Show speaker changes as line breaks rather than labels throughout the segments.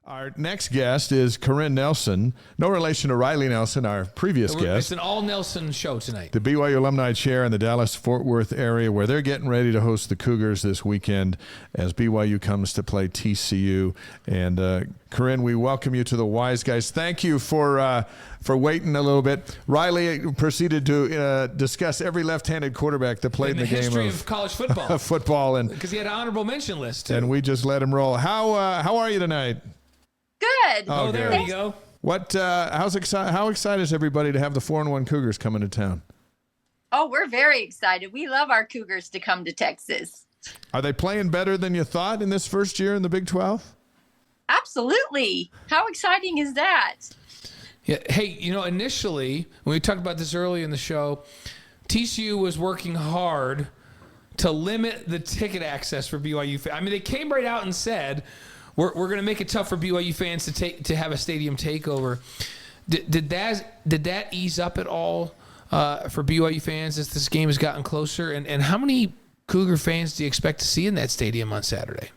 Our next guest is Corinne Nelson, no relation to Riley Nelson, our previous guest.
It's an all-Nelson show tonight.
The BYU Alumni Chair in the Dallas-Fort Worth area, where they're getting ready to host the Cougars this weekend as BYU comes to play TCU. And Corinne, we welcome you to the Wise Guys. Thank you for waiting a little bit. Riley proceeded to discuss every left-handed quarterback that played in the game
history of college football.
football, and
because he had an honorable mention list too.
And we just let him roll. How are you tonight?
Good.
Oh, there we go.
What? How excited is everybody to have the 4-1 Cougars coming to town?
Oh, we're very excited. We love our Cougars to come to Texas.
Are they playing better than you thought in this first year in the Big 12?
Absolutely. How exciting is that?
Yeah. Hey, initially when we talked about this early in the show, TCU was working hard to limit the ticket access for BYU fans. I mean, they came right out and said, We're going to make it tough for BYU fans to have a stadium takeover. Did that ease up at all for BYU fans as this game has gotten closer? And how many Cougar fans do you expect to see in that stadium on Saturday?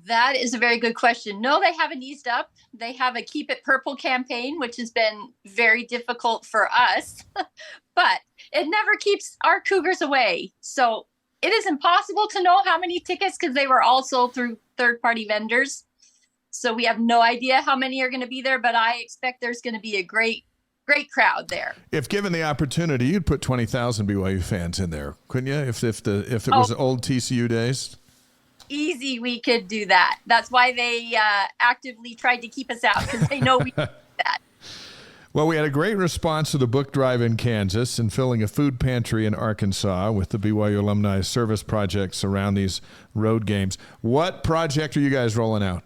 That is a very good question. No, they haven't eased up. They have a Keep It Purple campaign, which has been very difficult for us, but it never keeps our Cougars away. So it is impossible to know how many tickets because they were all sold through third-party vendors. So we have no idea how many are going to be there, but I expect there's going to be a great crowd there.
If given the opportunity, you'd put 20,000 BYU fans in there, couldn't you? If it was old TCU days?
Easy, we could do that. That's why they actively tried to keep us out because they know we do that.
Well, we had a great response to the book drive in Kansas and filling a food pantry in Arkansas with the BYU Alumni Service projects around these road games. What project are you guys rolling out?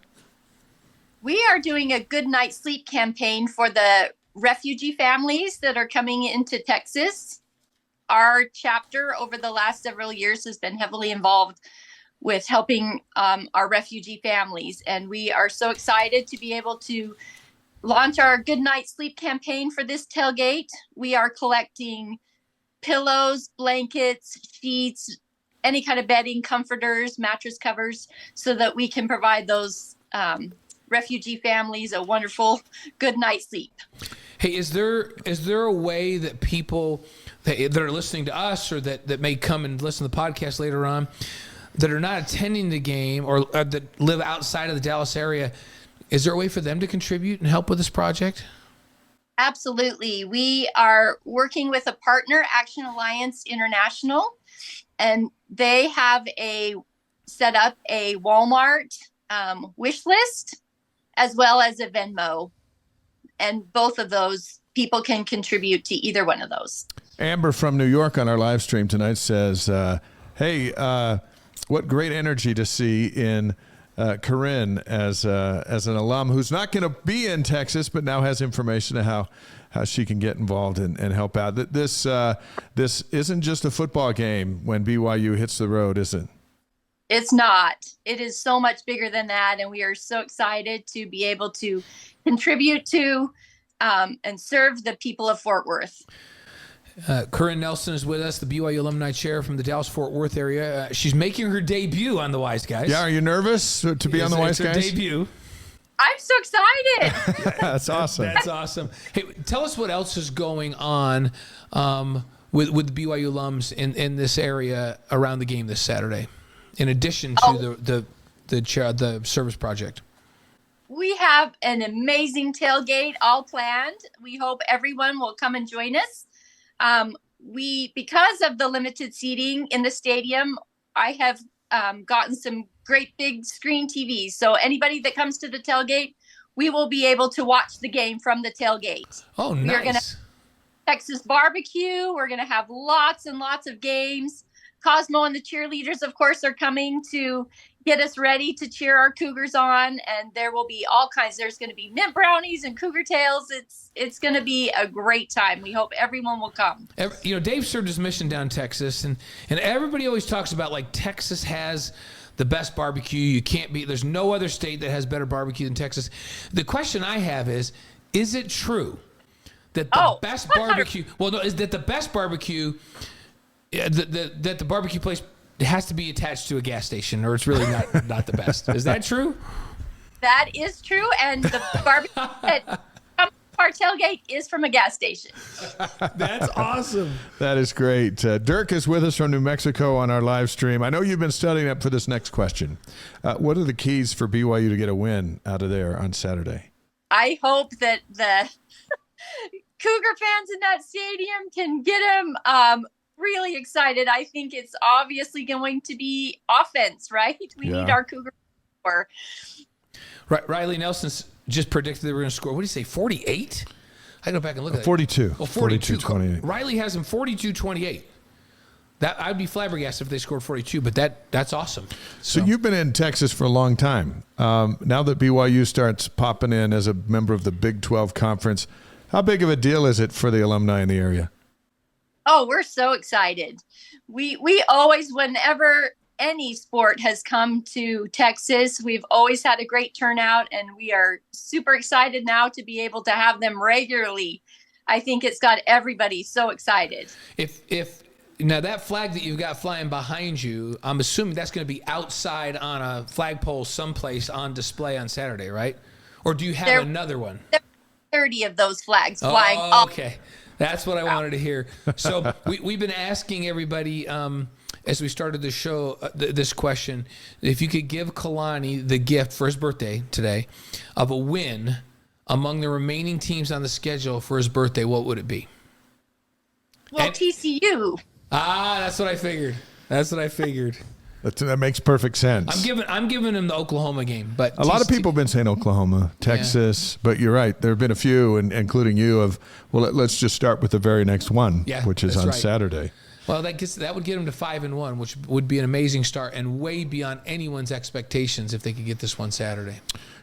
We are doing a good night's sleep campaign for the refugee families that are coming into Texas. Our chapter over the last several years has been heavily involved with helping our refugee families. And we are so excited to be able to launch our Good Night Sleep campaign for this tailgate. We are collecting pillows, blankets, sheets, any kind of bedding, comforters, mattress covers, so that we can provide those refugee families a wonderful good night's sleep.
Hey, is there a way that people that are listening to us or that may come and listen to the podcast later on that are not attending the game or that live outside of the Dallas area, is there a way for them to contribute and help with this project?
Absolutely. We are working with a partner, Action Alliance International, and they have set up a Walmart wish list as well as a Venmo. And both of those people can contribute to either one of those. Amber
from New York on our live stream tonight says, hey, what great energy to see in Corinne as an alum who's not going to be in Texas, but now has information on how she can get involved and help out. This isn't just a football game when BYU hits the road, is it?
It's not. It is so much bigger than that, and we are so excited to be able to contribute to and serve the people of Fort Worth.
Corinne Nelson is with us, the BYU Alumni Chair from the Dallas-Fort Worth area. She's making her debut on the Wise Guys.
Yeah, are you nervous to be on the Wise Guys?
It's her debut.
I'm so excited.
That's awesome.
That's awesome. Hey, tell us what else is going on with the BYU alums in this area around the game this Saturday, in addition to the service project.
We have an amazing tailgate all planned. We hope everyone will come and join us. Because of the limited seating in the stadium, I have gotten some great big screen TVs. So anybody that comes to the tailgate, we will be able to watch the game from the tailgate.
Oh, nice.
We're going to Texas barbecue. We're going to have lots and lots of games. Cosmo and the cheerleaders, of course, are coming to get us ready to cheer our Cougars on, and there will be all kinds. There's going to be mint brownies and cougar tails. It's going to be a great time. We hope everyone will come.
Dave served his mission down Texas, and everybody always talks about like Texas has the best barbecue. You can't beat. There's no other state that has better barbecue than Texas. The question I have is it true that the best barbecue? Well, no, is that the best barbecue? That the barbecue place has to be attached to a gas station, or it's really not the best. Is that true?
That is true, and the barbecue at our tailgate is from a gas station.
That's awesome.
That is great. Dirk is with us from New Mexico on our live stream. I know you've been studying up for this next question. What are the keys for BYU to get a win out of there on Saturday?
I hope that the Cougar fans in that stadium can get them really excited. I think it's obviously going to be offense, right? We need our Cougar score.
Right, Riley Nelson just predicted they were going to score. What did he say, 48? I go back and look at
42.
Well,
42-28.
Riley has him 42-28. I'd be flabbergasted if they scored 42, but that's awesome.
So you've been in Texas for a long time. Now that BYU starts popping in as a member of the Big 12 Conference, how big of a deal is it for the alumni in the area?
Oh, we're so excited. We always, whenever any sport has come to Texas, we've always had a great turnout, and we are super excited now to be able to have them regularly. I think it's got everybody so excited.
If now that flag that you've got flying behind you, I'm assuming that's going to be outside on a flagpole someplace on display on Saturday, right? Or do you have another one?
There are 30 of those flags flying.
Okay. That's what I wanted to hear. So we've been asking everybody as we started the show, this question, if you could give Kalani the gift for his birthday today of a win among the remaining teams on the schedule for his birthday, what would it be?
Well, TCU.
That's what I figured.
That makes perfect sense.
I'm giving him the Oklahoma game, but
a lot of people have been saying Oklahoma, Texas, but you're right. There have been a few, including you, let's just start with the very next one, which is on Saturday.
Well, that would get them to 5-1, which would be an amazing start and way beyond anyone's expectations if they could get this one Saturday.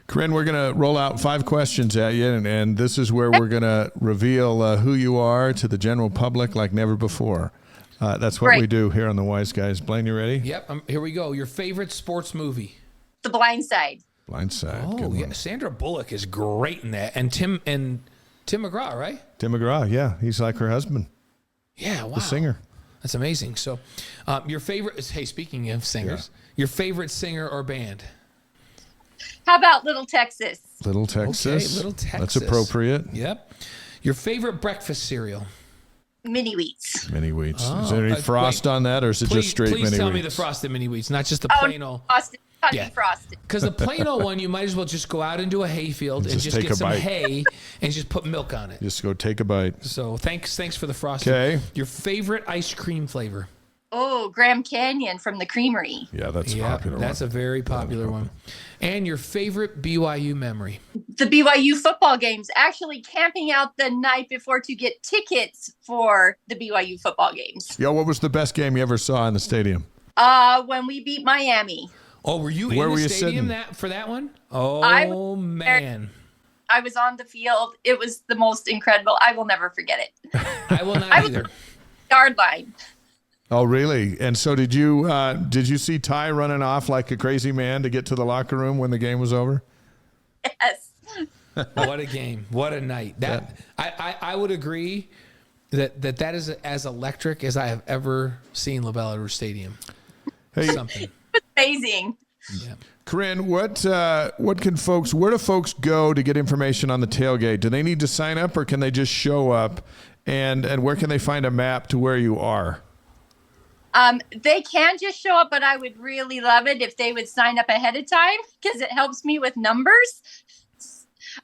Corinne, we're going to roll out 5 questions at you, and this is where we're going to reveal who you are to the general public like never before. That's what we do here on the Wise Guys. Blaine, you ready?
Yep. Here we go. Your favorite sports movie?
The Blind Side.
Blind Side.
Oh,
good
yeah.
one.
Sandra Bullock is great in that, and Tim McGraw, right?
Tim McGraw, yeah, he's like her husband.
Yeah, wow.
The singer.
That's amazing. So, your favorite? Hey, speaking of singers, your favorite singer or band?
How about Little Texas?
Little Texas.
Okay, Little Texas.
That's appropriate.
Yep. Your favorite breakfast cereal?
Mini Wheats.
Mini Wheats. Is there any frost on that, or is it just straight Mini Wheats?
Please tell me the frosted Mini Wheats, not just the plain old.
Frosted. Frosted.
Because the plain old one, you might as well just go out into a hayfield and just get some hay and just put milk on it.
Just go take a bite.
So thanks for the frosting.
Okay.
Your favorite ice cream flavor?
Oh, Graham Canyon from the Creamery.
Yeah, that's a popular one.
That's a very popular one. And your favorite BYU memory?
The BYU football games. Actually camping out the night before to get tickets for the BYU football games.
Yo, what was the best game you ever saw in the stadium?
When we beat Miami.
Oh, were you
Where
in
were
the
you
stadium
sitting?
for that one? Oh, man.
I was on the field. It was the most incredible. I will never forget it.
I will not either.
Yard line.
Oh, really? And so did you see Ty running off like a crazy man to get to the locker room when the game was over?
Yes.
What a game. What a night. I would agree that is as electric as I have ever seen LaBelle Edwards Stadium.
Hey,
Something.
Amazing.
Yeah.
Corinne, where do folks go to get information on the tailgate? Do they need to sign up, or can they just show up? And where can they find a map to where you are?
They can just show up, but I would really love it if they would sign up ahead of time because it helps me with numbers.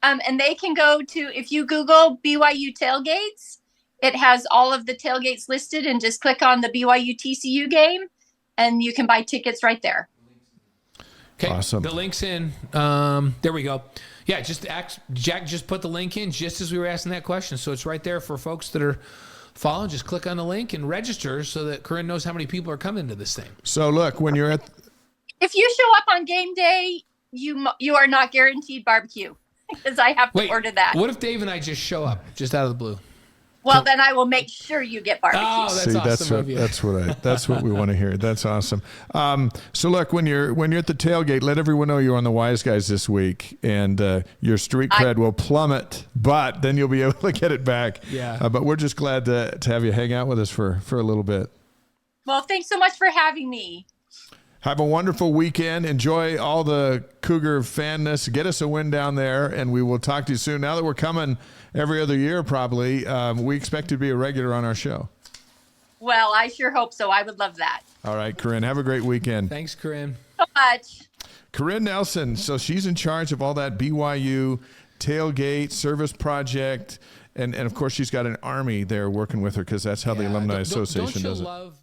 And they can go to, if you Google BYU tailgates, it has all of the tailgates listed, and just click on the BYU TCU game and you can buy tickets right there.
Okay.
Awesome.
The link's in. There we go. Yeah, Jack just put the link in just as we were asking that question. So it's right there for folks that are following. Just click on the link and register so that Corinne knows how many people are coming to this thing.
So look, when you're
if you show up on game day, you are not guaranteed barbecue because I have to order that.
What if Dave and I just show up just out of the blue?
Well, then I will make sure you get barbecue.
Oh, that's awesome of you.
That's what we want to hear. That's awesome. So look, when you're at the tailgate, let everyone know you're on the Wise Guys this week, and your street cred will plummet, but then you'll be able to get it back.
Yeah.
But we're just glad to have you hang out with us for a little bit.
Well, thanks so much for having me.
Have a wonderful weekend. Enjoy all the Cougar fanness. Get us a win down there, and we will talk to you soon. Now that we're coming every other year, probably, we expect to be a regular on our show.
Well, I sure hope so. I would love that.
All right, Corinne, have a great weekend.
Thanks, Corinne.
So much.
Corinne Nelson, so she's in charge of all that BYU tailgate service project, and of course she's got an army there working with her because that's how the Alumni Association does it.
Love